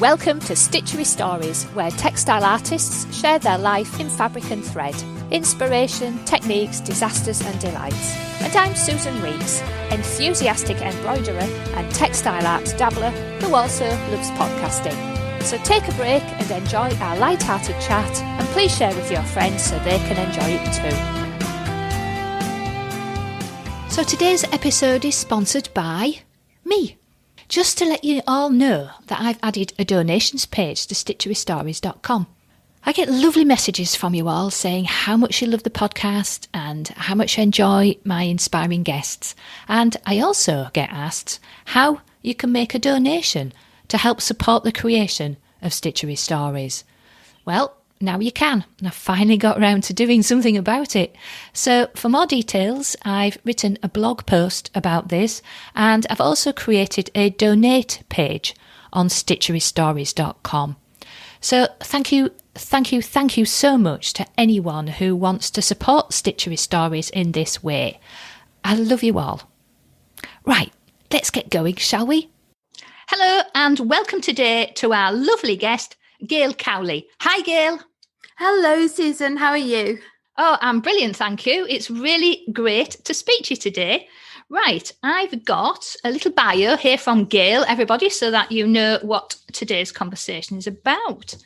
Welcome to Stitchery Stories, where textile artists share their life in fabric and thread, inspiration, techniques, disasters and delights. And I'm Susan Reeks, enthusiastic embroiderer and textile art dabbler who also loves podcasting. So take a break and enjoy our light-hearted chat, and please share with your friends so they can enjoy it too. So today's episode is sponsored by me. Just to let you all know that I've added a donations page to stitcherystories.com. I get lovely messages from you all saying how much you love the podcast and how much you enjoy my inspiring guests. And I also get asked how you can make a donation to help support the creation of Stitchery Stories. Well, now you can, and I finally got around to doing something about it. So for more details, I've written a blog post about this, and I've also created a donate page on stitcherystories.com. So thank you so much to anyone who wants to support Stitchery Stories in this way. I love you all. Right, let's get going, shall we? Hello, and welcome today to our lovely guest, Gail Cowley. Hi, Gail. Hello, Susan. How are you? Oh, I'm brilliant, thank you. It's really great to speak to you today. Right, I've got a little bio here from Gail, everybody, so that you know what today's conversation is about.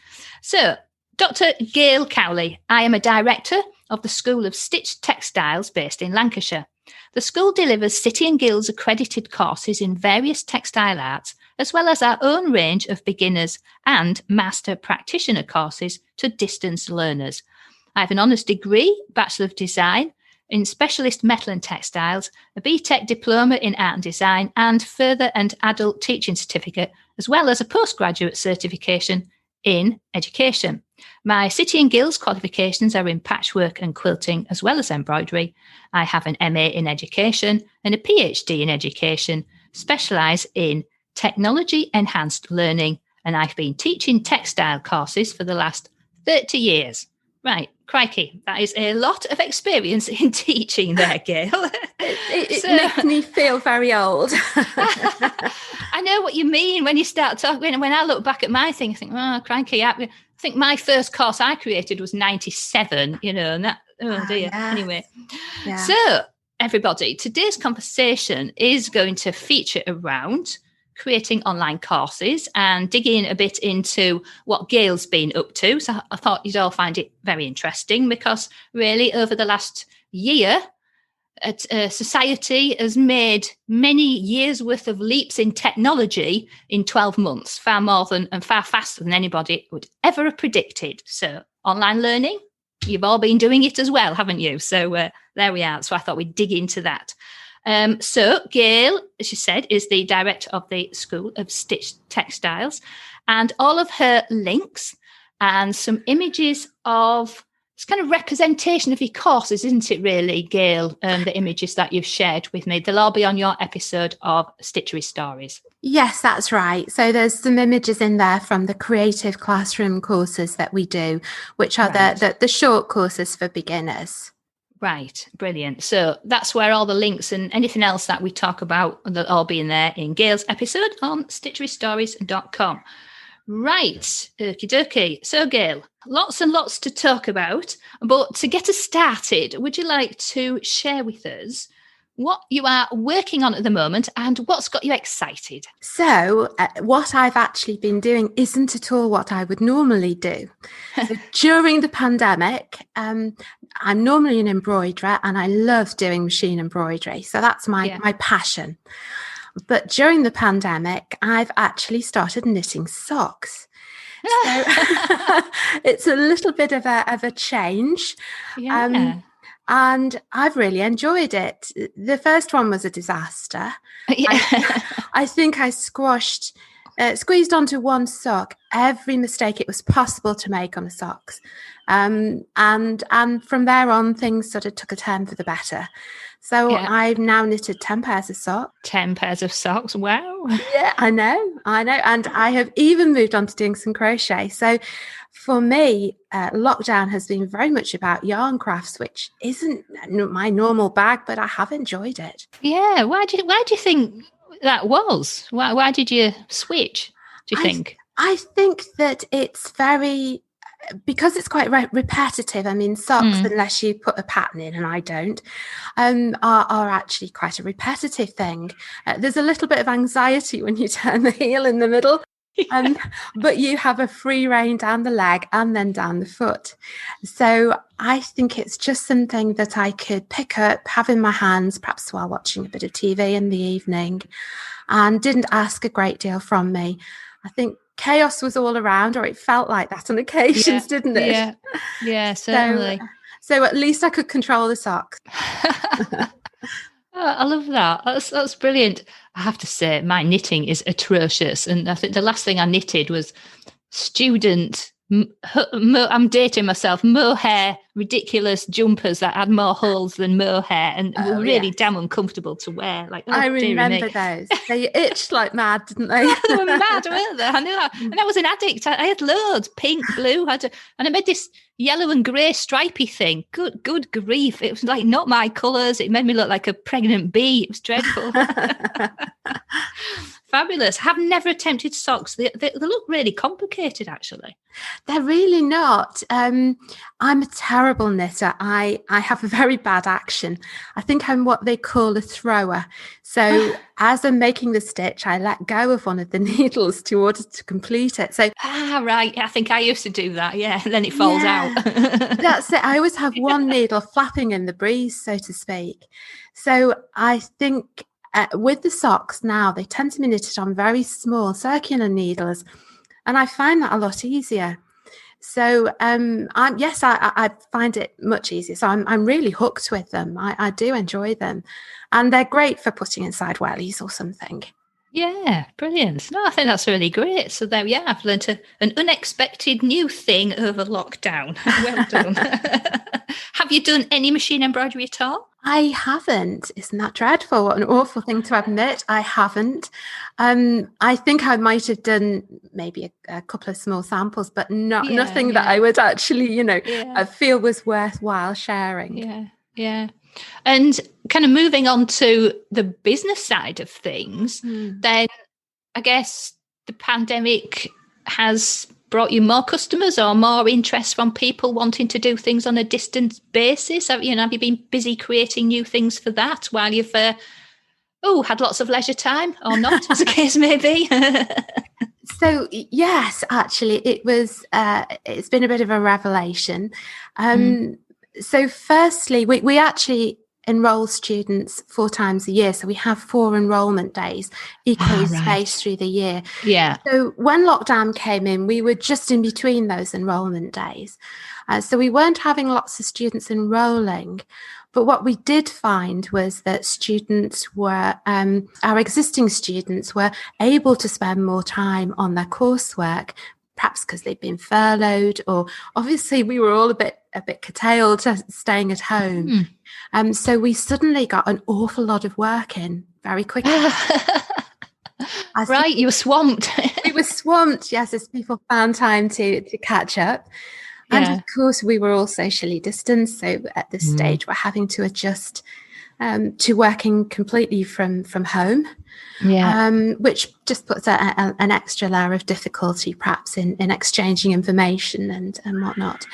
So, Dr. Gail Cowley, I am a director of the School of Stitched Textiles based in Lancashire. The school delivers City and Guilds accredited courses in various textile arts, as well as our own range of beginners and master practitioner courses to distance learners. I have an honours degree, Bachelor of Design, in Specialist Metal and Textiles, a BTEC Diploma in Art and Design, and further and adult teaching certificate, as well as a postgraduate certification in education. My City and Guilds qualifications are in patchwork and quilting, as well as embroidery. I have an MA in education and a PhD in education, specialise in technology enhanced learning, and I've been teaching textile courses for the last 30 years. Right, crikey, that is a lot of experience in teaching there, Gail. It makes me feel very old. I know what you mean when you start talking. When I look back at my thing, I think, oh, crikey, I think my first course I created was 97, and that, oh dear. Yeah. Anyway, yeah. So everybody, today's conversation is going to feature around creating online courses and digging a bit into what Gail's been up to. So I thought you'd all find it very interesting, because really over the last year, society has made many years worth of leaps in technology in 12 months, far more than and far faster than anybody would ever have predicted. So online learning, you've all been doing it as well, haven't you? So there we are. So I thought we'd dig into that. So Gail, as you said, is the director of the School of Stitched Textiles, and all of her links and some images of it's kind of representation of your courses, isn't it really, Gail? The images that you've shared with me, they'll all be on your episode of Stitchery Stories. Yes, that's right. So there's some images in there from the creative classroom courses that we do, which are the short courses for beginners. Right, brilliant. So that's where all the links and anything else that we talk about, they'll all be in there in Gail's episode on stitcherystories.com. Right, okie dokie. So Gail, lots and lots to talk about, but to get us started, would you like to share with us what you are working on at the moment and what's got you excited? So what I've actually been doing isn't at all what I would normally do. So during the pandemic, I'm normally an embroiderer and I love doing machine embroidery. So that's my passion. But during the pandemic, I've actually started knitting socks. So it's a little bit of a change. Yeah. And I've really enjoyed it. The first one was a disaster. Yeah. I think I squeezed onto one sock every mistake it was possible to make on the socks. And from there on, things sort of took a turn for the better. So I've now knitted 10 pairs of socks. 10 pairs of socks, wow. Yeah, I know. And I have even moved on to doing some crochet. So for me, lockdown has been very much about yarn crafts, which isn't my normal bag, but I have enjoyed it. Yeah, why do you think that was? Why did you switch, do you think? I think that it's because it's quite repetitive. I mean, socks, unless you put a pattern in, and I don't, are actually quite a repetitive thing. There's a little bit of anxiety when you turn the heel in the middle. But you have a free rein down the leg and then down the foot. So I think it's just something that I could pick up, have in my hands, perhaps while watching a bit of TV in the evening, and didn't ask a great deal from me. I think chaos was all around, or it felt like that on occasions, didn't it? Yeah, certainly. So at least I could control the socks. Oh, I love that. That's brilliant. I have to say, my knitting is atrocious. And I think the last thing I knitted was student, I'm dating myself, mohair, ridiculous jumpers that had more holes than mohair and were really damn uncomfortable to wear. Like, I remember those. They itched like mad, didn't they? They were mad, weren't they? I knew that. And I was an addict. I had loads, pink, blue. And I made this yellow and grey stripy thing. Good grief. It was like not my colours. It made me look like a pregnant bee. It was dreadful. Fabulous. Have never attempted socks. They look really complicated, actually. They're really not. I'm a terrible knitter. I have a very bad action. I think I'm what they call a thrower. So as I'm making the stitch, I let go of one of the needles in order to complete it. So right. I think I used to do that. Yeah. And then it falls out. That's it. I always have one needle flapping in the breeze, so to speak. So I think with the socks now, they tend to be knitted on very small circular needles, and I find that a lot easier. So I find it much easier. So I'm really hooked with them. I do enjoy them, and they're great for putting inside wellies or something. Yeah, brilliant. No, I think that's really great. So there, I've learned an unexpected new thing over lockdown. Well done. Have you done any machine embroidery at all? I haven't. Isn't that dreadful? What an awful thing to admit. I haven't. I think I might have done maybe a couple of small samples, but nothing that I would actually, feel was worthwhile sharing. Yeah. And kind of moving on to the business side of things, then I guess the pandemic has brought you more customers or more interest from people wanting to do things on a distance basis? Have you been busy creating new things for that while you've had lots of leisure time or not, as the case may be? So yes, actually, it's been a bit of a revelation. So firstly, we actually enroll students 4 times a year. So we have 4 enrolment days equally spaced through the year. Yeah. So when lockdown came in, we were just in between those enrolment days. So we weren't having lots of students enrolling. But what we did find was that students our existing students were able to spend more time on their coursework, perhaps because they'd been furloughed, or obviously we were all a bit curtailed to staying at home. So we suddenly got an awful lot of work in very quickly. Right, you were swamped. We were swamped, yes, as people found time to catch up. And of course, we were all socially distanced. So at this stage, we're having to adjust to working completely from home, which just puts an extra layer of difficulty, perhaps, in exchanging information and whatnot.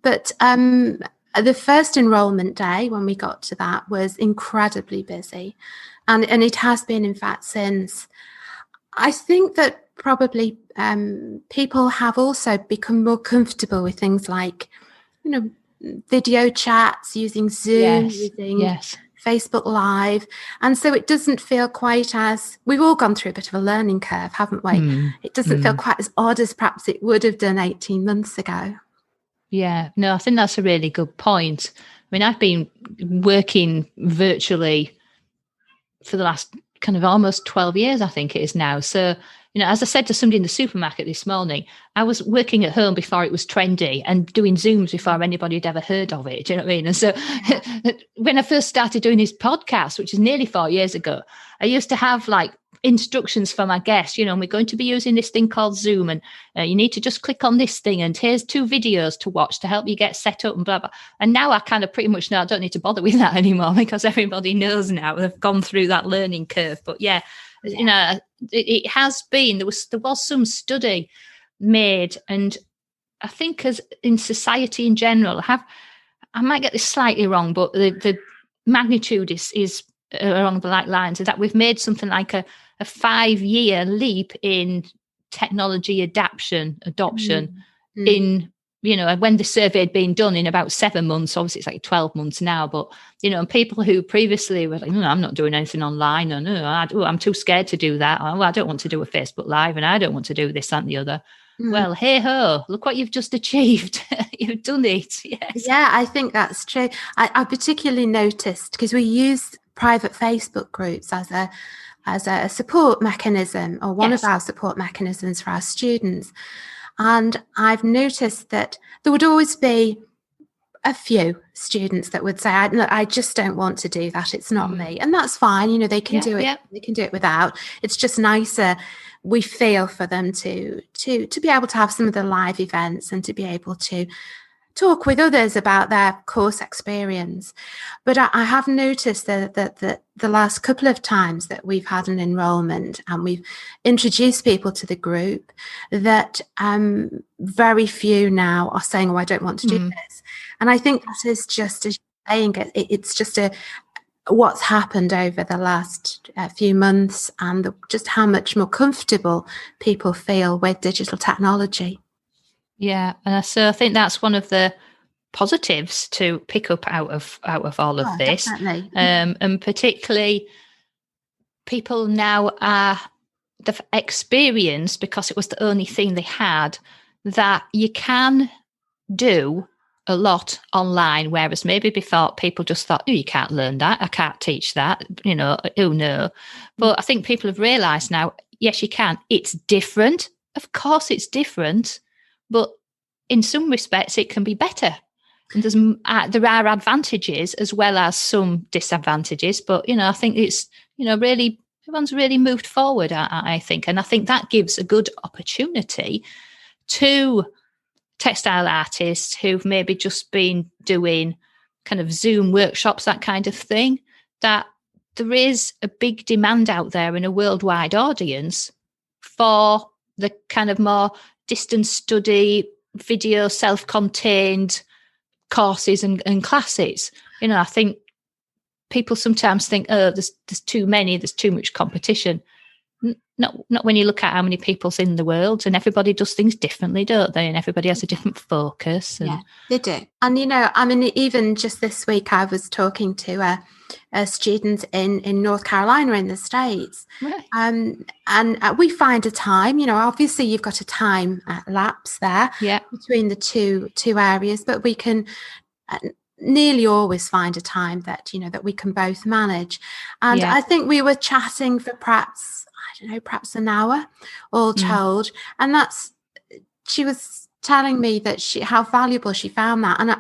But the first enrolment day, when we got to that, was incredibly busy. And it has been, in fact, since. I think that probably people have also become more comfortable with things like, video chats, using Zoom, using Facebook Live. And so it doesn't feel quite as, we've all gone through a bit of a learning curve, haven't we? It doesn't feel quite as odd as perhaps it would have done 18 months ago. Yeah, no, I think that's a really good point. I mean, I've been working virtually for the last kind of almost 12 years, I think it is now. So, as I said to somebody in the supermarket this morning, I was working at home before it was trendy and doing Zooms before anybody had ever heard of it. Do you know what I mean? And so when I first started doing this podcast, which is nearly 4 years ago, I used to have like instructions for my guests, and we're going to be using this thing called Zoom, and you need to just click on this thing, and here's 2 videos to watch to help you get set up and blah, blah. And now I kind of pretty much know I don't need to bother with that anymore because everybody knows now. They've gone through that learning curve. But it has been. There was some study made, and I think as in society in general, I might get this slightly wrong, but the magnitude is along the like lines of that we've made something like a 5-year leap in technology adoption in, when the survey had been done in about 7 months. Obviously it's like 12 months now, but and people who previously were like, no, I'm not doing anything online, or no, I'm too scared to do that, or I don't want to do a Facebook Live, and I don't want to do this, that and the other. Well, hey ho, look what you've just achieved. You've done it. Yes. Yeah, I think that's true. I particularly noticed, because we use private Facebook groups as a support mechanism, or one of our support mechanisms for our students. And I've noticed that there would always be a few students that would say, I just don't want to do that. It's not me. And that's fine. They can do it. Yeah. They can do it without. It's just nicer, we feel, for them to be able to have some of the live events and to be able to talk with others about their course experience. But I have noticed that the last couple of times that we've had an enrolment and we've introduced people to the group, that very few now are saying, I don't want to do this. And I think that is just, as you're saying, it's just what's happened over the last few months, and just how much more comfortable people feel with digital technology. Yeah, and so I think that's one of the positives to pick up out of all of this. Definitely. And particularly, people now they've experienced, because it was the only thing they had, that you can do a lot online, whereas maybe before people just thought, you can't learn that, I can't teach that, oh no. But I think people have realised now, yes, you can. It's different. Of course it's different. But in some respects, it can be better. And there are advantages as well as some disadvantages. But, I think it's, really, everyone's really moved forward, I think. And I think that gives a good opportunity to textile artists who've maybe just been doing kind of Zoom workshops, that kind of thing, that there is a big demand out there in a worldwide audience for the kind of more distance study, video, self-contained courses and classes. I think people sometimes think, there's too many, there's too much competition. Not when you look at how many people's in the world, and everybody does things differently, don't they? And everybody has a different focus. And... yeah, they do. And even just this week, I was talking to a student in North Carolina in the States, right. And we find a time. Obviously you've got a time lapse there between the two areas, but we can nearly always find a time that that we can both manage. And I think we were chatting for perhaps an hour all told, and she was telling me that how valuable she found that. And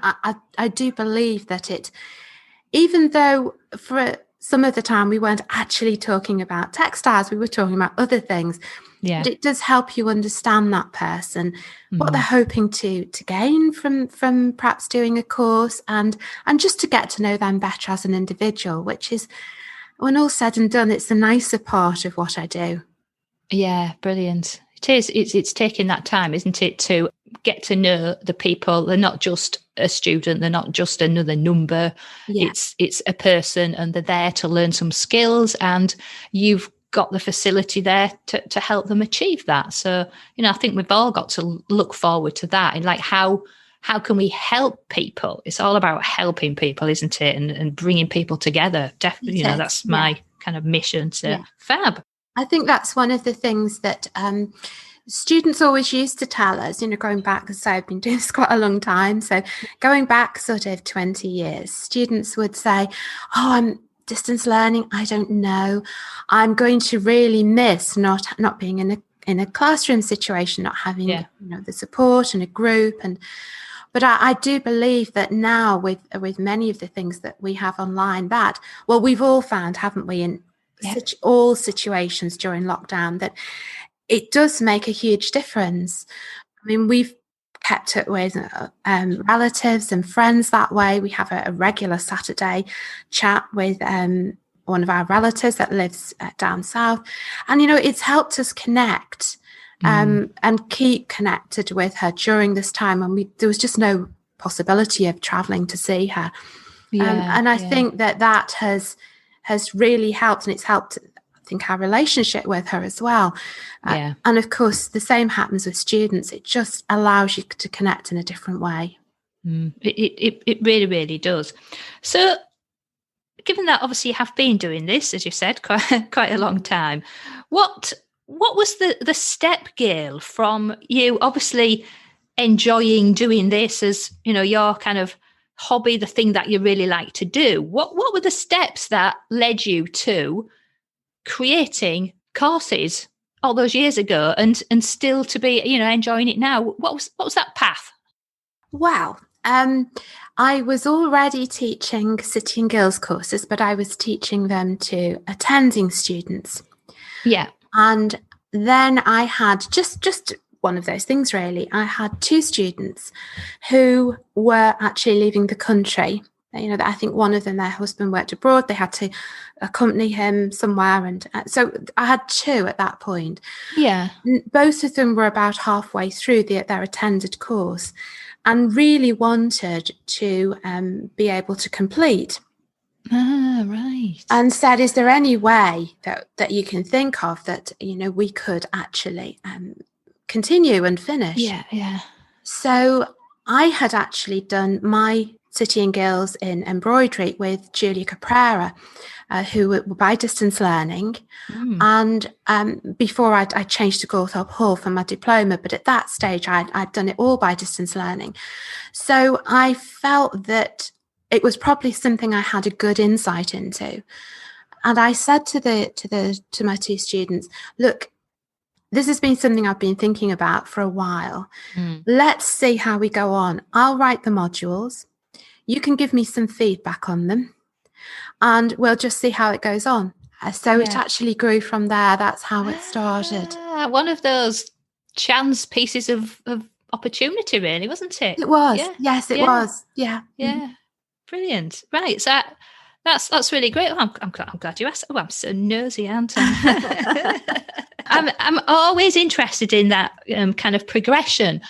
I do believe that even though for some of the time we weren't actually talking about textiles, we were talking about other things, but it does help you understand that person, what they're hoping to gain from perhaps doing a course, and just to get to know them better as an individual, which is, when all's said and done, it's the nicer part of what I do. Yeah, brilliant. It is. It's taking that time, isn't it, to get to know the people. They're not just a student. They're not just another number. Yeah. It's a person, and they're there to learn some skills, and you've got the facility there to help them achieve that. So, I think we've all got to look forward to that. And like, how can we help people? It's all about helping people, isn't it? And bringing people together. Definitely, that's my kind of mission. So fab. I think that's one of the things that students always used to tell us, going back, because I've been doing this quite a long time. So going back sort of 20 years, students would say, I'm distance learning, I don't know. I'm going to really miss not being in a classroom situation, not having the support and a group. But I do believe that now with many of the things that we have online, that, well, we've all found, haven't we, in all situations during lockdown, that it does make a huge difference. I mean, we've kept it with relatives and friends that way. We have a regular Saturday chat with one of our relatives that lives down south. And, it's helped us connect and keep connected with her during this time. And there was just no possibility of traveling to see her. And I think that has really helped, and it's helped, I think, our relationship with her as well. And of course, the same happens with students. It just allows you to connect in a different way. It really, really does. So, given that obviously you have been doing this, as you said, quite a long time, what was the step, Gail, from you obviously enjoying doing this as, your kind of hobby, the thing that you really like to do? What were the steps that led you to creating courses all those years ago and still to be, enjoying it now? What was that path? Well, I was already teaching City and Girls courses, but I was teaching them to attending students. Yeah. And then I had just one of those things, really. I had 2 students who were actually leaving the country. I think one of them, their husband worked abroad. They had to accompany him somewhere. And so I had 2 at that point. Yeah. Both of them were about halfway through their attended course and really wanted to be able to complete. Ah, right. And said, is there any way that you can think of that, we could actually continue and finish? Yeah. So I had actually done my City and Girls in embroidery with Julia Caprera, who were by distance learning. And before I changed to Gawthorpe Hall for my diploma, but at that stage I'd done it all by distance learning. So I felt that it was probably something I had a good insight into. And I said to my 2 students, look, this has been something I've been thinking about for a while. Let's see how we go on. I'll write the modules. You can give me some feedback on them, and we'll just see how it goes on. So it actually grew from there. That's how it started. One of those chance pieces of opportunity, really, wasn't it? It was. Yeah. Yes, it was. Yeah. Yeah. Brilliant. Right. So that's really great. Oh, I'm glad you asked. Oh, I'm so nosy, aren't I? I'm always interested in that kind of progression.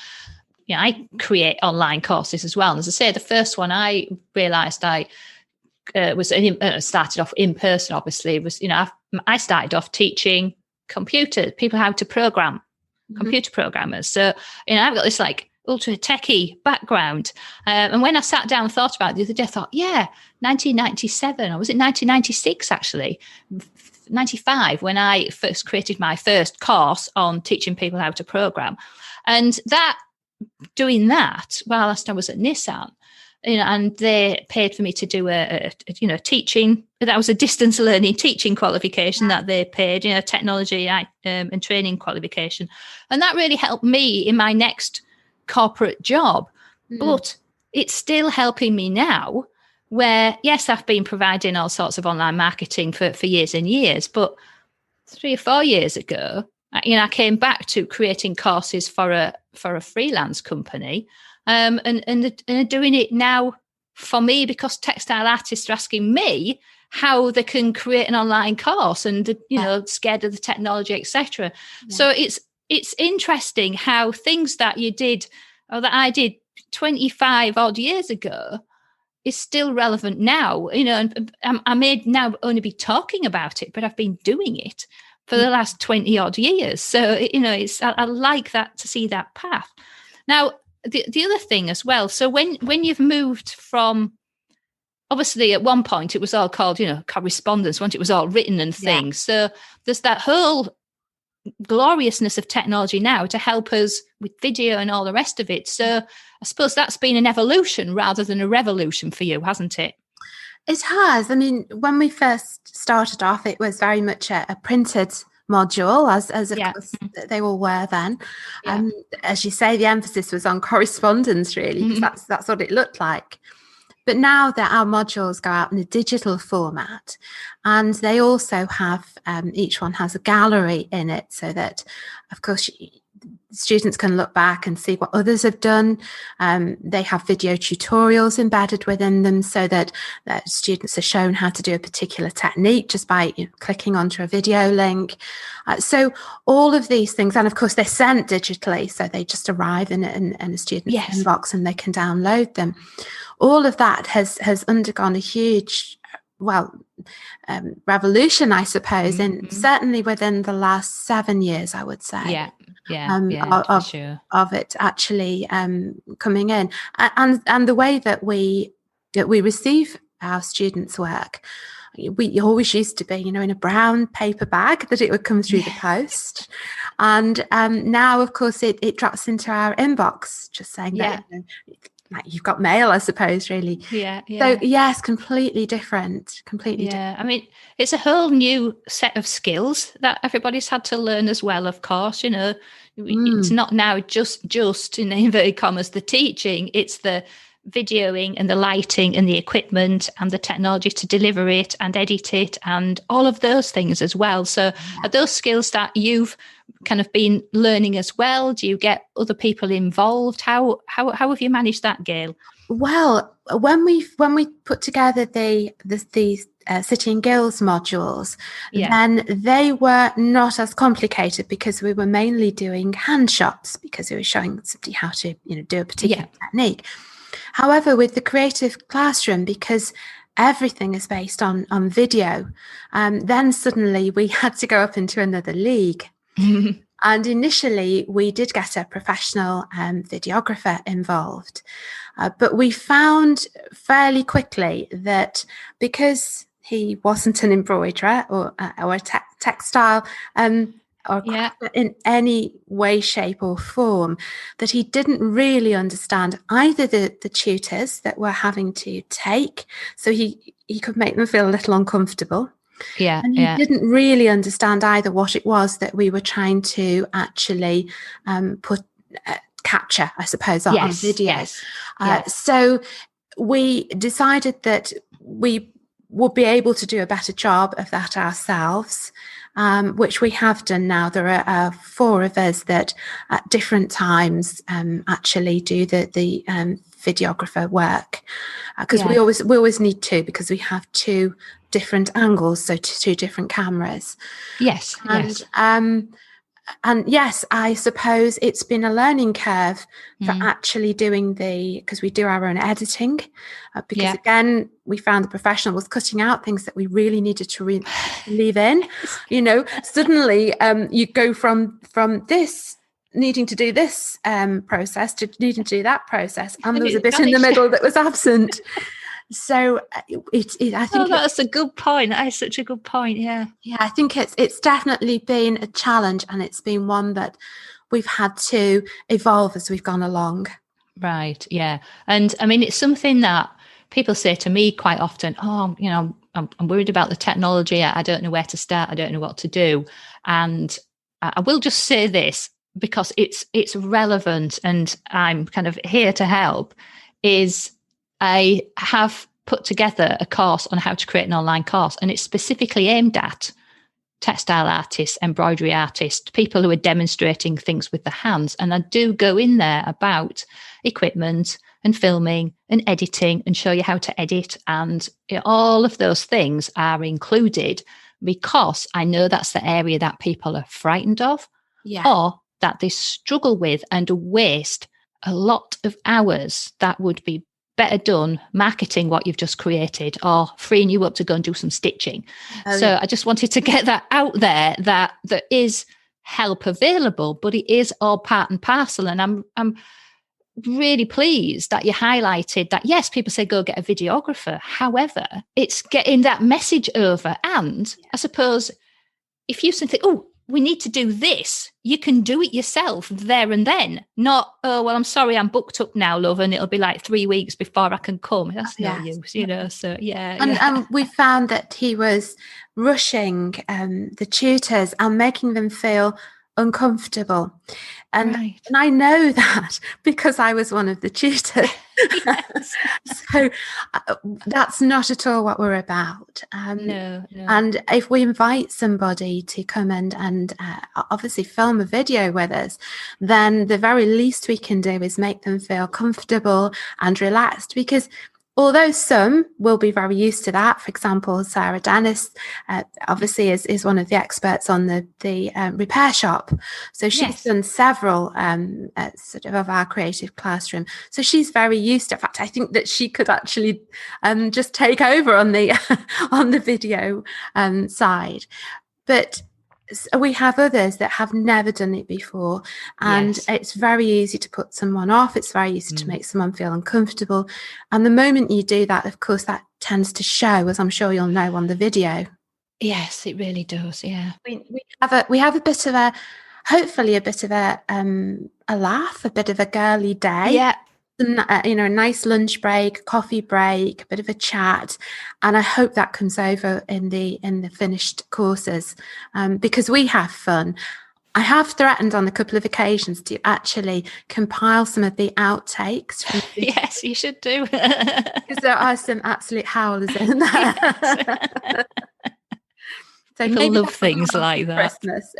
I create online courses as well. And as I say, the first one I realised I started off in person. Obviously, was I started off teaching people how to program, computer programmers. So I've got this ultra techie background. And when I sat down and thought about it the other day, I thought, 1997, or was it 1996 actually? 95, when I first created my first course on teaching people how to program. And doing that whilst I was at Nissan, and they paid for me to do a teaching. That was a distance learning teaching qualification that they paid, technology and training qualification. And that really helped me in my next corporate job. But it's still helping me now where, yes, I've been providing all sorts of online marketing for years and years, but 3 or 4 years ago, I came back to creating courses for a freelance company, and doing it now for me because textile artists are asking me how they can create an online course and scared of the technology, etc. So it's interesting how things that you did or that I did 25 odd years ago is still relevant now. And I may now only be talking about it, but I've been doing it for the last 20 odd years. So, I like that, to see that path. Now, the other thing as well, so when you've moved from, obviously at one point it was all called, correspondence, once it was all written and things. Yeah. So there's that whole gloriousness of technology now to help us with video and all the rest of it. So I suppose that's been an evolution rather than a revolution for you, hasn't it? It has. I mean, when we first started off, it was very much a printed module, as of course they all were then. Yeah. As you say, the emphasis was on correspondence, really, because that's what it looked like. But now that our modules go out in a digital format, and they also have, each one has a gallery in it, so that, of course, students can look back and see what others have done. They have video tutorials embedded within them so that students are shown how to do a particular technique just by clicking onto a video link. So all of these things, and of course they're sent digitally, so they just arrive in a student's inbox and they can download them. All of that has undergone a huge revolution, I suppose, and certainly within the last 7 years, I would say. Of it actually coming in, and the way that we receive our students' work. We always used to be, in a brown paper bag that it would come through the post, and now, of course, it drops into our inbox, just saying that. Like you've got mail, I suppose, really. So yes, completely different. Different. I mean, it's a whole new set of skills that everybody's had to learn as well, of course. It's not now just in inverted commas the teaching, it's the videoing and the lighting and the equipment and the technology to deliver it and edit it and all of those things as well. So are those skills that you've kind of been learning as well? Do you get other people involved? How have you managed that, Gail? Well, when we put together the City and Guilds modules, then they were not as complicated because we were mainly doing hand shots because we were showing somebody how to do a particular technique. However, with the creative classroom, because everything is based on video, then suddenly we had to go up into another league. And initially, we did get a professional videographer involved. But we found fairly quickly that because he wasn't an embroiderer or a textile or in any way, shape or form, that he didn't really understand either the tutors that we're having to take. So he could make them feel a little uncomfortable. And he didn't really understand either what it was that we were trying to actually capture, I suppose, on video. So we decided that we would be able to do a better job of that ourselves, which we have done now. There are 4 of us that at different times actually do the videographer work, because we always need 2 because we have 2 different angles, so 2 different cameras. And yes, I suppose it's been a learning curve for actually doing because we do our own editing, because again, we found the professional was cutting out things that we really needed to leave in. Suddenly you go from this needing to do this process to needing to do that process, and there was a bit in the middle that was absent. So I think that's a good point. That is such a good point. Yeah, I think it's definitely been a challenge, and it's been one that we've had to evolve as we've gone along. Right. Yeah. And I mean, it's something that people say to me quite often. Oh, I'm worried about the technology. I don't know where to start. I don't know what to do. And I will just say this because it's relevant, and I'm kind of here to help. Is I have put together a course on how to create an online course, and it's specifically aimed at textile artists, embroidery artists, people who are demonstrating things with their hands. And I do go in there about equipment and filming and editing and show you how to edit. And all of those things are included because I know that's the area that people are frightened of or that they struggle with and waste a lot of hours that would be better done marketing what you've just created or freeing you up to go and do some stitching. I just wanted to get that out there, that there is help available, but it is all part and parcel. And I'm really pleased that you highlighted that. Yes, people say go get a videographer. However, it's getting that message over. And I suppose if you think, oh, we need to do this, you can do it yourself there and then. Not, oh, well, I'm sorry, I'm booked up now, love, and it'll be like 3 weeks before I can come. That's no use, So, And we found that he was rushing the tutors and making them feel uncomfortable. And I know that because I was one of the tutors. Yes. So that's not at all what we're about. No. And if we invite somebody to come and obviously film a video with us, then the very least we can do is make them feel comfortable and relaxed, because although some will be very used to that, for example, Sarah Dennis obviously is one of the experts on the repair shop. So she's done several sort of our creative classroom. So she's very used to it. In fact, I think that she could actually just take over on the on the video side. But we have others that have never done it before, and it's very easy to put someone off. It's very easy to make someone feel uncomfortable. And the moment you do that, of course, that tends to show, as I'm sure you'll know on the video. Yes, it really does. Yeah. We have a bit of a, hopefully a bit of a laugh, a bit of a girly day. Yeah. A nice lunch break, coffee break, a bit of a chat, and I hope that comes over in the finished courses, because we have fun. I have threatened on a couple of occasions to actually compile some of the outtakes. Yes, you should do, because there are some absolute howlers in there. Yes. So people love things like that. Christmas.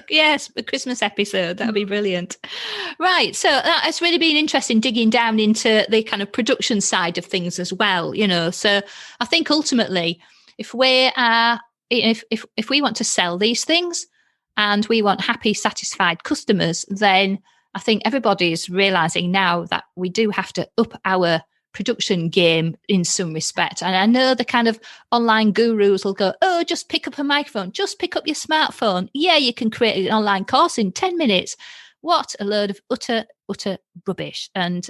Yes, the Christmas episode, that'll be brilliant. Right, so it's really been interesting digging down into the kind of production side of things as well, so I think ultimately if we want to sell these things and we want happy, satisfied customers, then I think everybody is realizing now that we do have to up our production game in some respect. And I know the kind of online gurus will go, oh, just pick up a microphone, just pick up your smartphone. Yeah, you can create an online course in 10 minutes. What a load of utter rubbish. And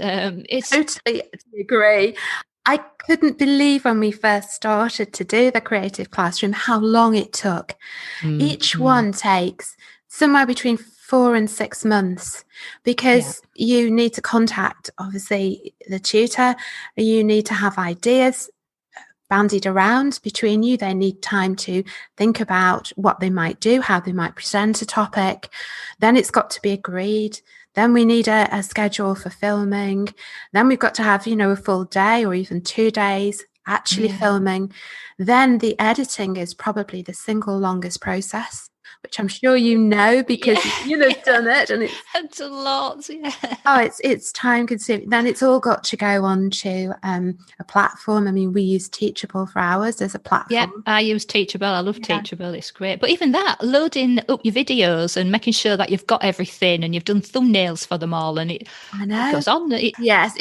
it's totally agree. I couldn't believe when we first started to do the creative classroom how long it took. Each one takes somewhere between 4 and 6 months, because you need to contact, obviously, the tutor. You need to have ideas bandied around between you. They need time to think about what they might do, how they might present a topic. Then it's got to be agreed. Then we need a schedule for filming. Then we've got to have, a full day or even 2 days actually filming. Then the editing is probably the single longest process, which I'm sure you know, because you've done it, and it's a lot. Yeah. Oh, it's time consuming. Then it's all got to go on to a platform. I mean, we use Teachable for ours as a platform. Yeah, I use Teachable. I love Teachable. It's great. But even that, loading up your videos and making sure that you've got everything and you've done thumbnails for them all, and it goes on. Yes,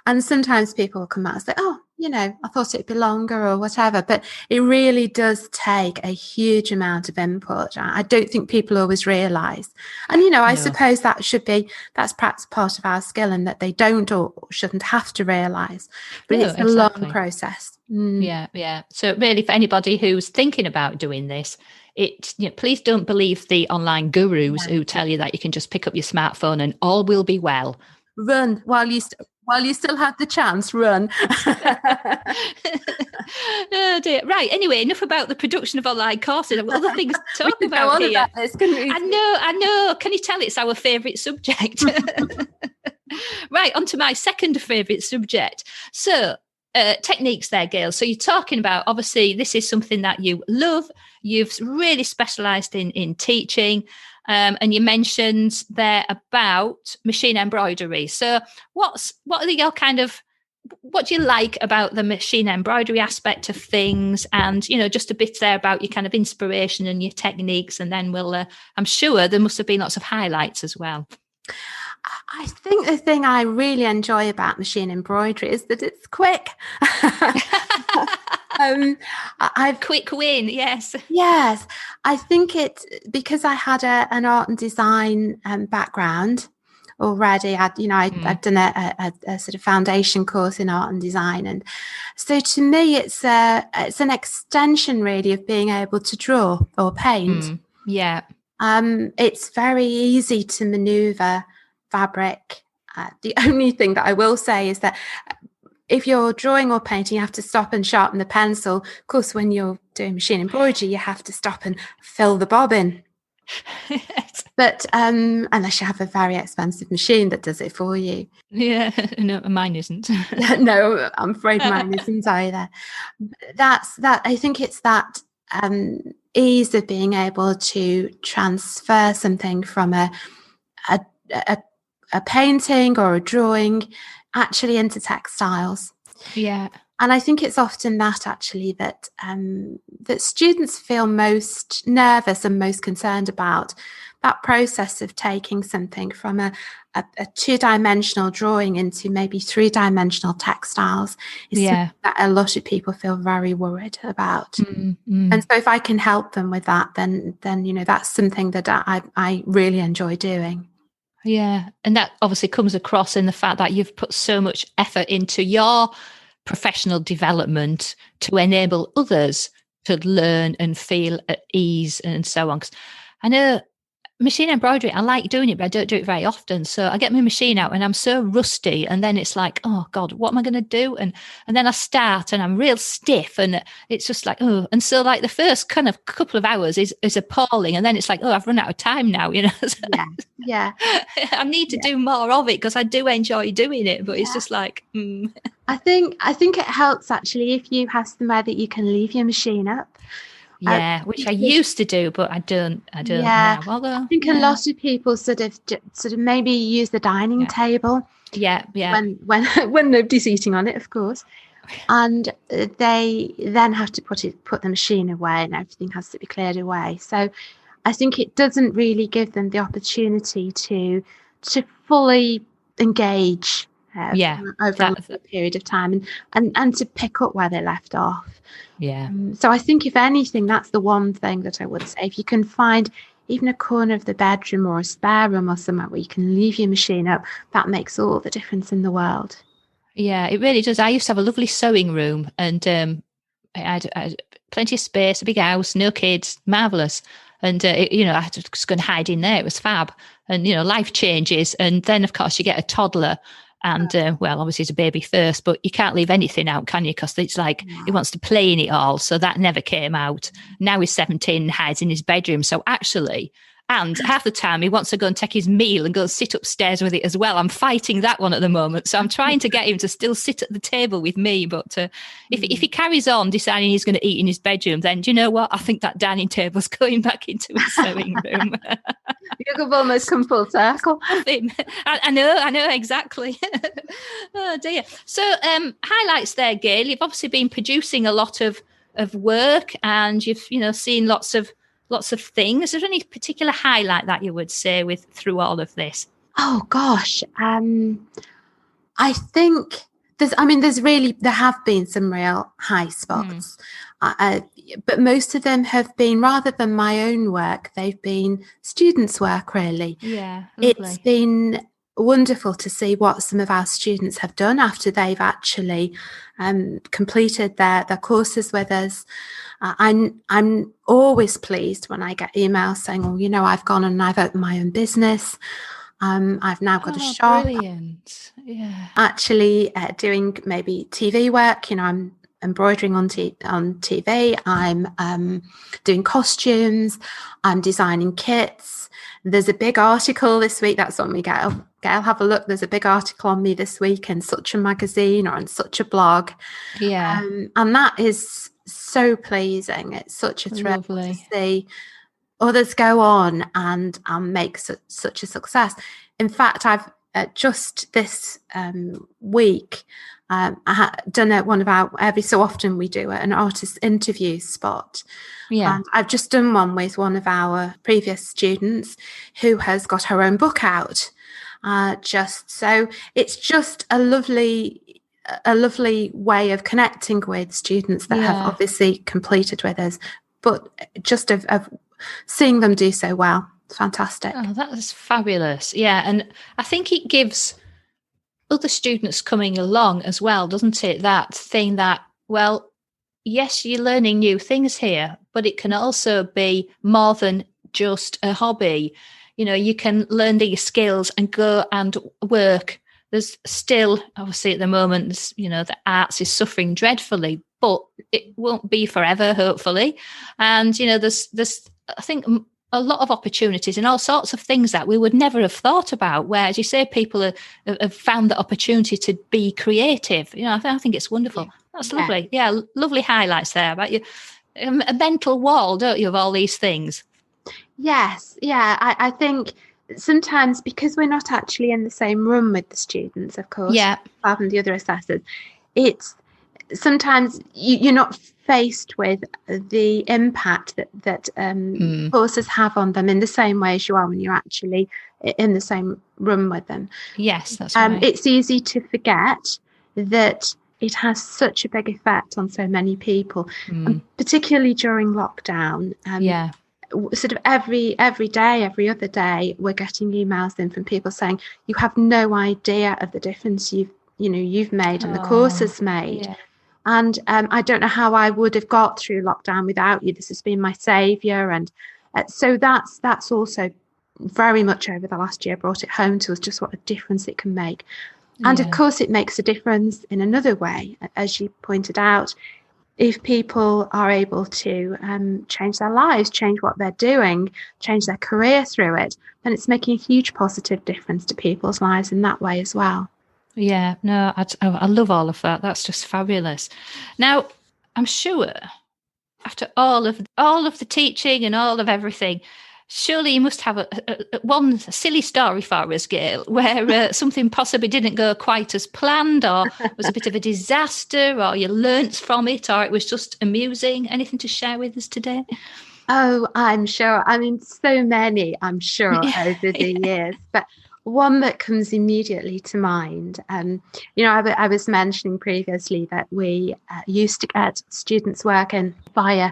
and sometimes people will come out and say, oh, I thought it'd be longer or whatever, but it really does take a huge amount of input. I don't think people always realise. And, I suppose that's perhaps part of our skill, and that they don't or shouldn't have to realise. But it's a long process. Yeah. So really, for anybody who's thinking about doing this, please don't believe the online gurus who tell you that you can just pick up your smartphone and all will be well. Run while you still have the chance. Run. Oh dear. Right. Anyway, enough about the production of online courses. I've got other things to talk about here. About this, I know. Can you tell it's our favourite subject? Right. On to my second favourite subject. So, techniques there, Gail. So you're talking about, obviously, this is something that you love. You've really specialised in teaching. And you mentioned there about machine embroidery. So what do you like about the machine embroidery aspect of things? And, just a bit there about your kind of inspiration and your techniques. And then I'm sure there must have been lots of highlights as well. I think the thing I really enjoy about machine embroidery is that it's quick. Quick win, yes. Yes, I think it's because I had an art and design background already. I'd done a sort of foundation course in art and design, and so to me, it's an extension really of being able to draw or paint. Yeah. It's very easy to manoeuvre fabric. The only thing that I will say is that if you're drawing or painting, you have to stop and sharpen the pencil. Of course, when you're doing machine embroidery, you have to stop and fill the bobbin. But unless you have a very expensive machine that does it for you. Yeah, no, mine isn't. No, I'm afraid mine isn't either. I think it's that ease of being able to transfer something from a painting or a drawing actually into textiles. Yeah. And I think it's often that actually that students feel most nervous and most concerned about, that process of taking something from a two-dimensional drawing into maybe three-dimensional textiles is something that a lot of people feel very worried about. And so if I can help them with that, then that's something that I really enjoy doing. Yeah, and that obviously comes across in the fact that you've put so much effort into your professional development to enable others to learn and feel at ease and so on. 'Cause I know machine embroidery, I like doing it, but I don't do it very often. So I get my machine out and I'm so rusty. And then it's like, oh God, what am I going to do? And then I start and I'm real stiff and it's just like, oh. And so like the first kind of couple of hours is appalling. And then it's like, oh, I've run out of time now, Yeah. I need to do more of it because I do enjoy doing it. But it's just like, I think it helps actually if you have somewhere that you can leave your machine up. Yeah, which I used to do, but I don't now. Although I think a lot of people sort of maybe use the dining table. Yeah. When nobody's eating on it, of course. And they then have to put the machine away and everything has to be cleared away. So I think it doesn't really give them the opportunity to fully engage over a period of time and to pick up where they left off. Yeah. So I think if anything, that's the one thing that I would say. If you can find even a corner of the bedroom or a spare room or somewhere where you can leave your machine up, that makes all the difference in the world. Yeah, it really does. I used to have a lovely sewing room and I had plenty of space, a big house, no kids, marvellous. And, I had to just go and hide in there. It was fab. And, life changes. And then, of course, you get a toddler. And, obviously it's a baby first, but you can't leave anything out, can you? Because it's like he wants to play in it all. So that never came out. Now he's 17 and hides in his bedroom. So actually, and half the time he wants to go and take his meal and go and sit upstairs with it as well. I'm fighting that one at the moment. So I'm trying to get him to still sit at the table with me. But if he carries on deciding he's going to eat in his bedroom, then do you know what? I think that dining table's going back into his sewing room. You've almost come full circle. I know exactly. Oh dear. So highlights there, Gail. You've obviously been producing a lot of work and you've seen lots of things. Is there any particular highlight that you would say through all of this? Oh gosh, I think there have been some real high spots, but most of them have been, rather than my own work, they've been students' work, really. Yeah, lovely. It's been wonderful to see what some of our students have done after they've actually completed their courses with us. I'm always pleased when I get emails saying, "Oh, I've gone and I've opened my own business. I've now got a shop." Brilliant! Yeah. Actually, doing maybe TV work. I'm embroidering on TV. I'm doing costumes. I'm designing kits. There's a big article this week that's on me, Gail. Gail, have a look. There's a big article on me this week in such a magazine or in such a blog. Yeah. And that is so pleasing. It's such a thrill to see others go on and make such a success. In fact, I've just this week, I had done one of our, every so often we do an artist interview spot. Yeah. And I've just done one with one of our previous students who has got her own book out. So it's just a lovely way of connecting with students that have obviously completed with us, but just of seeing them do so well. It's fantastic. Oh, that is fabulous. Yeah. And I think it gives other students coming along as well, doesn't it? That thing that, well, yes, you're learning new things here, but it can also be more than just a hobby. You can learn these skills and go and work. There's still, obviously at the moment, the arts is suffering dreadfully, but it won't be forever, hopefully. And, there's I think a lot of opportunities and all sorts of things that we would never have thought about, where, as you say, people have found the opportunity to be creative. You know, I think it's wonderful. That's lovely. Yeah, lovely highlights there about you. A mental wall, don't you, of all these things? Yes. Yeah. I think sometimes, because we're not actually in the same room with the students, of course, apart from the other assessors, it's sometimes you're not faced with the impact that courses have on them in the same way as you are when you're actually in the same room with them. Yes, that's right. It's easy to forget that it has such a big effect on so many people, particularly during lockdown. Sort of every day, every other day, we're getting emails in from people saying, you have no idea of the difference you've made and the course has made. Yeah. And I don't know how I would have got through lockdown without you. This has been my saviour. And so that's also very much over the last year brought it home to us just what a difference it can make. And of course, it makes a difference in another way, as you pointed out. If people are able to change their lives, change what they're doing, change their career through it, then it's making a huge positive difference to people's lives in that way as well. Yeah, no, I love all of that. That's just fabulous. Now, I'm sure after all of the teaching and all of everything, surely you must have one silly story for us, Gail, where something possibly didn't go quite as planned, or was a bit of a disaster, or you learnt from it, or it was just amusing. Anything to share with us today? Oh, I'm sure. I mean, so many, I'm sure, over the years. But one that comes immediately to mind, I was mentioning previously that we used to get students working via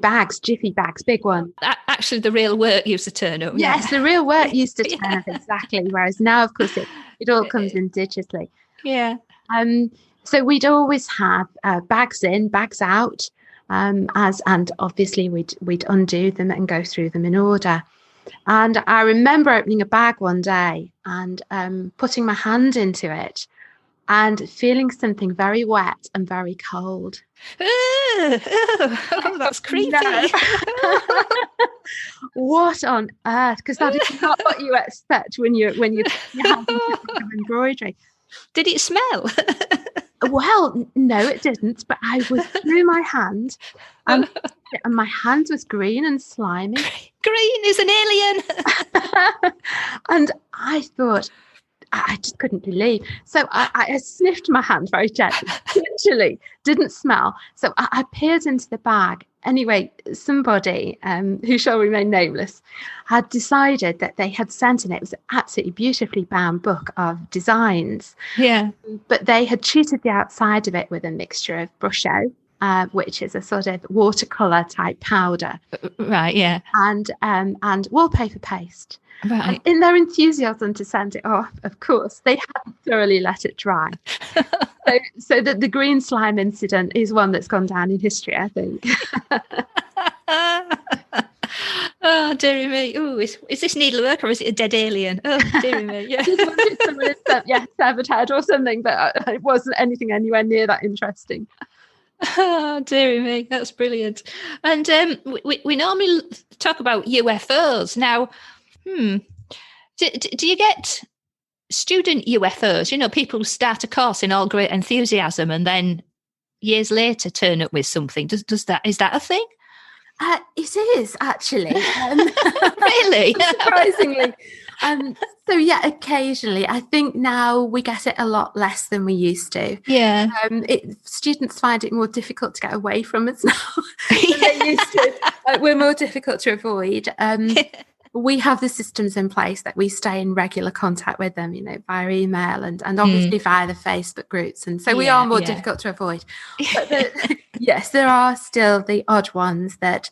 bags, jiffy bags, big one. Actually, the real work used to turn up. Yes, the real work used to turn up, exactly. Whereas now, of course, it all comes in digitally. Yeah. So we'd always have bags in, bags out, and obviously we'd undo them and go through them in order. And I remember opening a bag one day and putting my hand into it and feeling something very wet and very cold. Oh, that's creepy. What on earth? Because that is not what you expect when you're having embroidery. Did it smell? Well, no, it didn't. But I was through my hand, and my hand was green and slimy. Green is an alien. And I thought, I just couldn't believe. So I sniffed my hand very gently, literally didn't smell. So I peered into the bag. Anyway, somebody who shall remain nameless had decided that they had sent in, it was an absolutely beautifully bound book of designs. Yeah. But they had treated the outside of it with a mixture of Brusho, which is a sort of watercolour type powder. Right, yeah. And wallpaper paste. Right. And in their enthusiasm to send it off, of course, they hadn't thoroughly let it dry. So that the green slime incident is one that's gone down in history, I think. Oh, dearie me. Oh, is this needlework or is it a dead alien? Oh, dearie me. Yeah. Severed head or something, but it wasn't anything anywhere near that interesting. Oh, dearie me, that's brilliant. And we normally talk about UFOs. Now, do you get student UFOs? People who start a course in all great enthusiasm and then years later turn up with something. Is that a thing? It is actually. Really? Surprisingly. So yeah, occasionally. I think now we get it a lot less than we used to. Yeah. Students find it more difficult to get away from us now than they used to. We're more difficult to avoid. We have the systems in place that we stay in regular contact with them, via email and obviously via the Facebook groups. And so we are more difficult to avoid. But yes, there are still the odd ones that,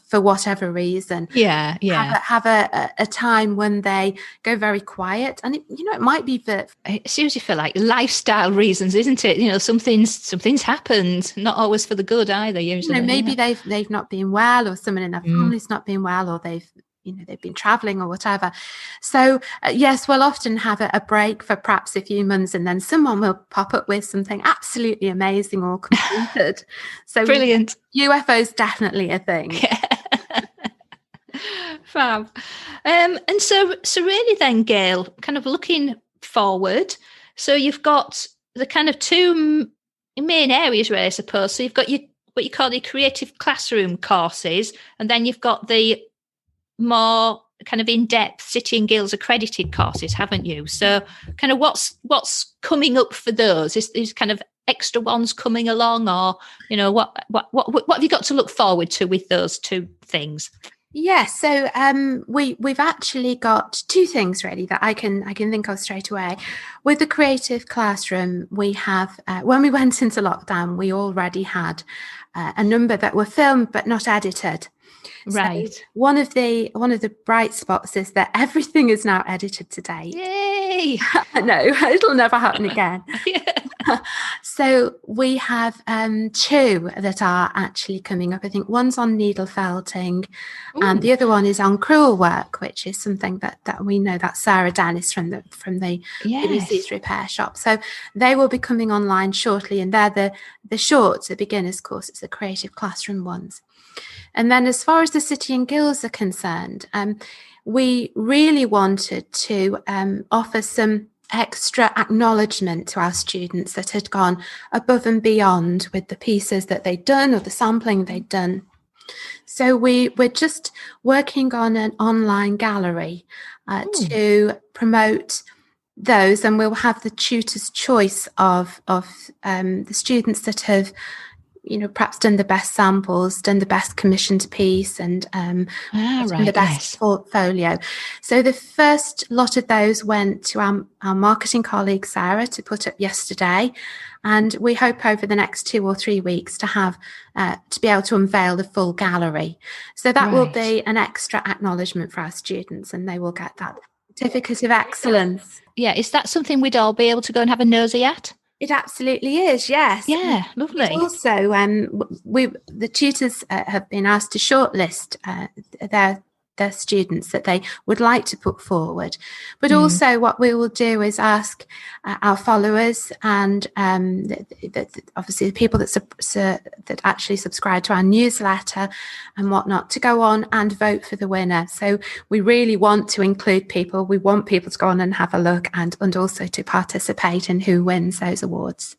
for whatever reason, have a time when they go very quiet. And, it might be that it's usually for like lifestyle reasons, isn't it? Something's happened, not always for the good either, usually. Maybe they've not been well, or someone in their family's not been well, or they've been traveling or whatever. So yes, we'll often have a break for perhaps a few months, and then someone will pop up with something absolutely amazing or completed. So brilliant. UFO's definitely a thing. Fab. And so really then, Gail, kind of looking forward, so you've got the kind of two main areas, really, I suppose. So you've got what you call the creative classroom courses, and then you've got the more kind of in-depth City and Guilds accredited courses, haven't you? So kind of what's coming up for those? Is kind of extra ones coming along, or what have you got to look forward to with those two things? Yes, so we've actually got two things really that I can think of straight away. With the creative classroom, we have when we went into lockdown, we already had a number that were filmed but not edited. Right. So one of the bright spots is that everything is now edited to date. Yay! I know, it'll never happen again. Yeah. So we have two that are actually coming up. I think one's on needle felting, and the other one is on crewel work, which is something that we know. That's Sarah Dennis from the BBC's repair shop. So they will be coming online shortly, and they're the shorts, the beginners courses, the creative classroom ones. And then as far as the City and Guilds are concerned, we really wanted to offer some extra acknowledgement to our students that had gone above and beyond with the pieces that they'd done or the sampling they'd done. So we're just working on an online gallery to promote those, and we'll have the tutor's choice of the students that have perhaps done the best samples, done the best commissioned piece, and done the best portfolio. So the first lot of those went to our marketing colleague, Sarah, to put up yesterday. And we hope over the next 2 or 3 weeks to have to be able to unveil the full gallery. So that will be an extra acknowledgement for our students, and they will get that certificate of excellence. Yeah, is that something we'd all be able to go and have a nosy at? It absolutely is, yes. Yeah, lovely. Also, the tutors have been asked to shortlist their students that they would like to put forward. But also what we will do is ask our followers and obviously the people that actually subscribe to our newsletter and whatnot to go on and vote for the winner. So we really want to include people. We want people to go on and have a look and also to participate in who wins those awards.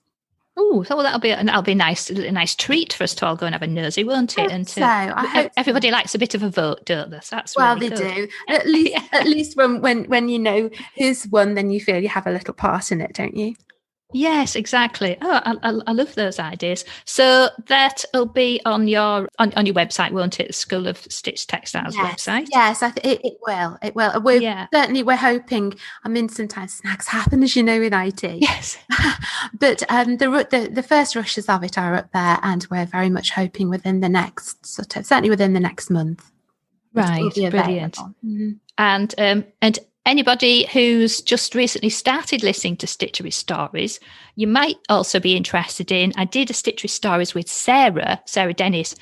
Oh, so that'll be a nice treat for us to all go and have a nosy, won't it? And I hope everybody likes a bit of a vote, don't they? So that's well, really they good. do. At least when you know who's won, then you feel you have a little part in it, don't you? Yes, exactly. Oh, I love those ideas. So that'll be on your website, won't it? The School of Stitched Textiles website. Yes, it will. It will. We're hoping. I mean, sometimes snags happen, as you know, with IT. Yes. But the first rushes of it are up there, and we're very much hoping within the next certainly within the next month. Right. Brilliant. Mm-hmm. And anybody who's just recently started listening to Stitchery Stories, you might also be interested in. I did a Stitchery Stories with Sarah Dennis,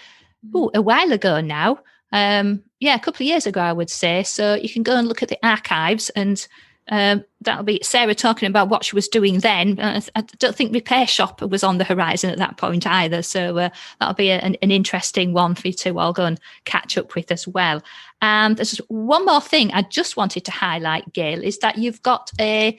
a while ago now. A couple of years ago, I would say. So you can go and look at the archives, and that'll be Sarah talking about what she was doing then. I don't think repair shop was on the horizon at that point either. So that'll be an interesting one for you to all go and catch up with as well. And there's one more thing I just wanted to highlight, Gail, is that you've got a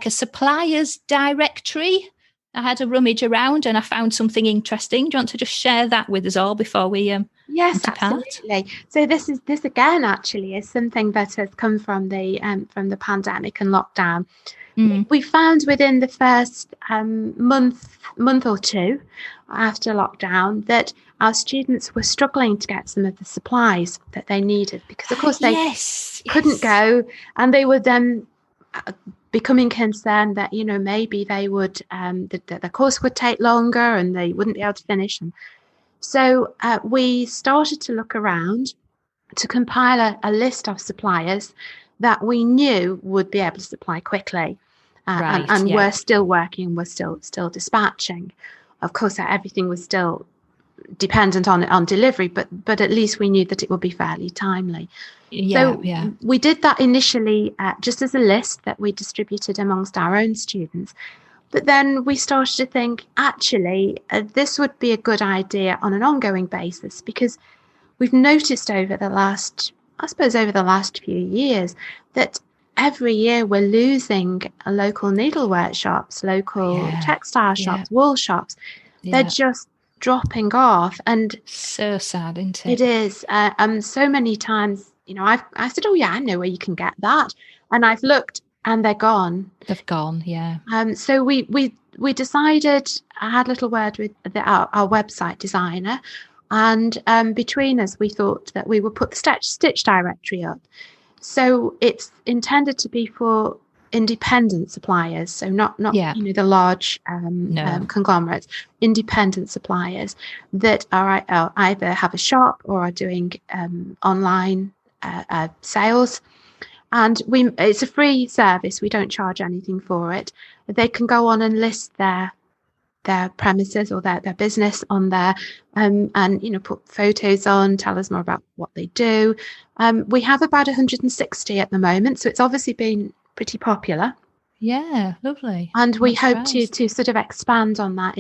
suppliers directory. I had a rummage around and I found something interesting. Do you want to just share that with us all before we Yes, absolutely. So this again actually is something that has come from the pandemic and lockdown. We found within the first month or two after lockdown that our students were struggling to get some of the supplies that they needed because, of course, they couldn't go, and they were then becoming concerned that maybe they would the course would take longer and they wouldn't be able to finish. And so we started to look around to compile a list of suppliers that we knew would be able to supply quickly. We're still working, we're still dispatching. Of course, everything was still dependent on delivery, but at least we knew that it would be fairly timely. We did that initially just as a list that we distributed amongst our own students. But then we started to think, actually, this would be a good idea on an ongoing basis, because we've noticed over the last I suppose over the last few years, that every year we're losing local needlework shops, local textile shops, wool shops. They're just dropping off, and so sad, isn't it? It is. So many times, I said, "Oh yeah, I know where you can get that," and I've looked, and they're gone. They've gone, yeah. So we decided. I had a little word with our website designer, and between us, we thought that we would put the stitch directory up. So it's intended to be for independent suppliers, so not the large conglomerates, independent suppliers that are either have a shop or are doing online sales. And it's a free service. We don't charge anything for it. They can go on and list their premises or their business on there, and put photos on, tell us more about what they do. We have about 160 at the moment, so it's obviously been pretty popular. Yeah, lovely. And we hope to sort of expand on that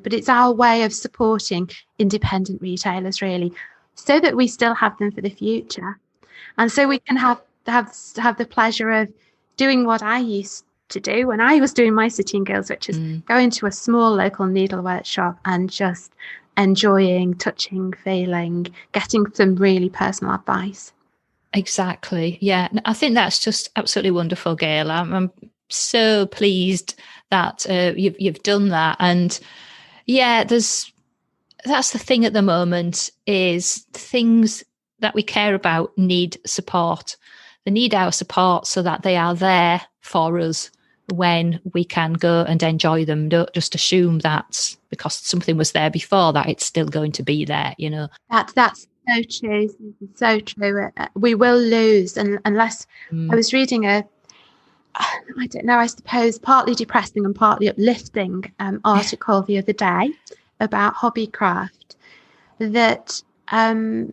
but it's our way of supporting independent retailers, really, so that we still have them for the future, and so we can have the pleasure of doing what I used to do when I was doing my City and Guilds, which is going to a small local needlework shop and just enjoying, touching, feeling, getting some really personal advice. Exactly. Yeah. I think that's just absolutely wonderful, Gail. I'm so pleased that you've done that. And yeah, that's the thing at the moment, is things that we care about need support. They need our support so that they are there for us when we can go and enjoy them. Don't just assume that because something was there before that it's still going to be there, That's so true. So true. We will lose unless I was reading I don't know, I suppose partly depressing and partly uplifting article the other day about Hobbycraft, that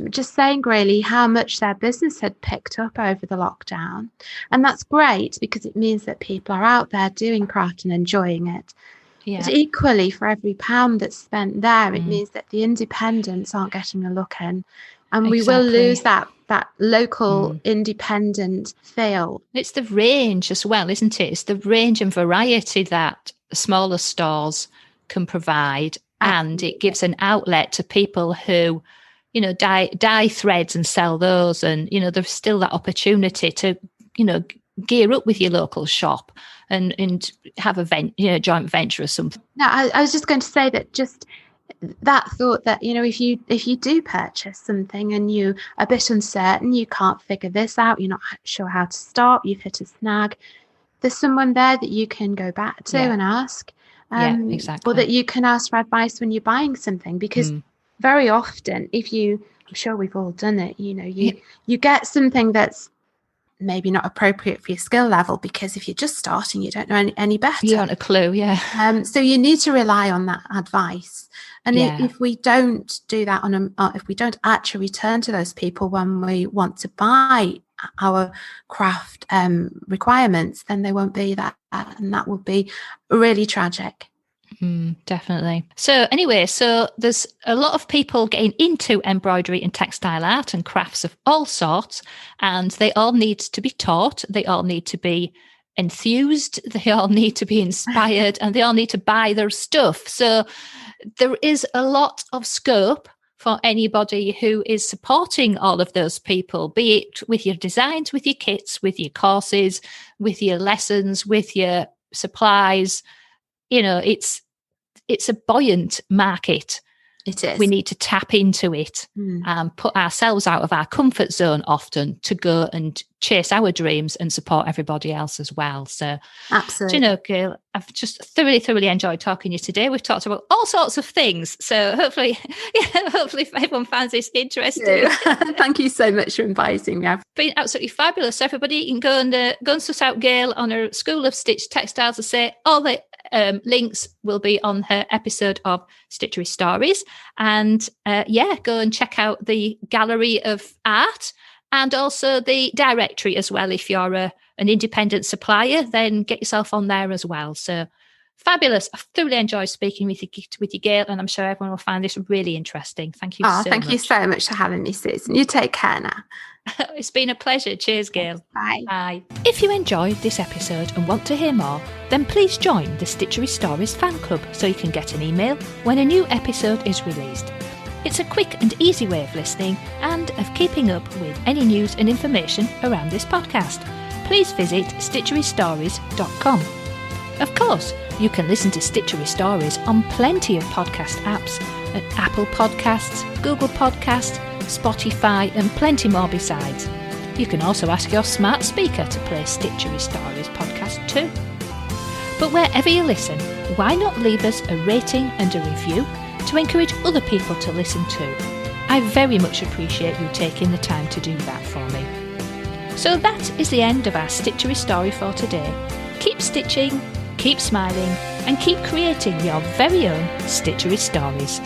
just saying really how much their business had picked up over the lockdown. And that's great because it means that people are out there doing craft and enjoying it. Yeah. But equally, for every pound that's spent there, it means that the independents aren't getting a look in. And we will lose that local independent feel. It's the range as well, isn't it? It's the range and variety that smaller stores can provide. Absolutely. And it gives an outlet to people who dye threads and sell those, and there's still that opportunity to gear up with your local shop and have a joint venture or something. No, I was just going to say that, just that thought that if you do purchase something and you're a bit uncertain, you can't figure this out, you're not sure how to start, you've hit a snag, there's someone there that you can go back to and ask, exactly. Or that you can ask for advice when you're buying something, because very often, I'm sure we've all done it, you get something that's maybe not appropriate for your skill level, because if you're just starting, you don't know any better. You haven't a clue, yeah. So you need to rely on that advice. And if we don't do that if we don't actually turn to those people when we want to buy our craft requirements, then they won't be that, and that would be really tragic. Definitely. So anyway, there's a lot of people getting into embroidery and textile art and crafts of all sorts, and they all need to be taught. They all need to be enthused. They all need to be inspired, and they all need to buy their stuff. So there is a lot of scope for anybody who is supporting all of those people, be it with your designs, with your kits, with your courses, with your lessons, with your supplies. It's a buoyant market. It is. We need to tap into it and put ourselves out of our comfort zone often to go and chase our dreams and support everybody else as well. So, absolutely. Gail, I've just thoroughly enjoyed talking to you today. We've talked about all sorts of things. So hopefully everyone finds this interesting. Thank you so much for inviting me. It's been absolutely fabulous. Everybody can go and suss out Gail on her School of Stitched Textiles. I say all the links will be on her episode of Stitchery Stories, and go and check out the gallery of art and also the directory as well. If you're an independent supplier, then get yourself on there as well. So Fabulous. I've thoroughly enjoyed speaking with you, Gail, and I'm sure everyone will find this really interesting. Thank you so much. Thank you so much for having me, Susan. You take care now. It's been a pleasure. Cheers, Gail. Bye. Bye. If you enjoyed this episode and want to hear more, then please join the Stitchery Stories fan club so you can get an email when a new episode is released. It's a quick and easy way of listening and of keeping up with any news and information around this podcast. Please visit stitcherystories.com. Of course, you can listen to Stitchery Stories on plenty of podcast apps at Apple Podcasts, Google Podcasts, Spotify and plenty more besides. You can also ask your smart speaker to play Stitchery Stories podcast too. But wherever you listen, why not leave us a rating and a review to encourage other people to listen too? I very much appreciate you taking the time to do that for me. So that is the end of our Stitchery story for today. Keep stitching, keep smiling, and keep creating your very own Stitchery Stories.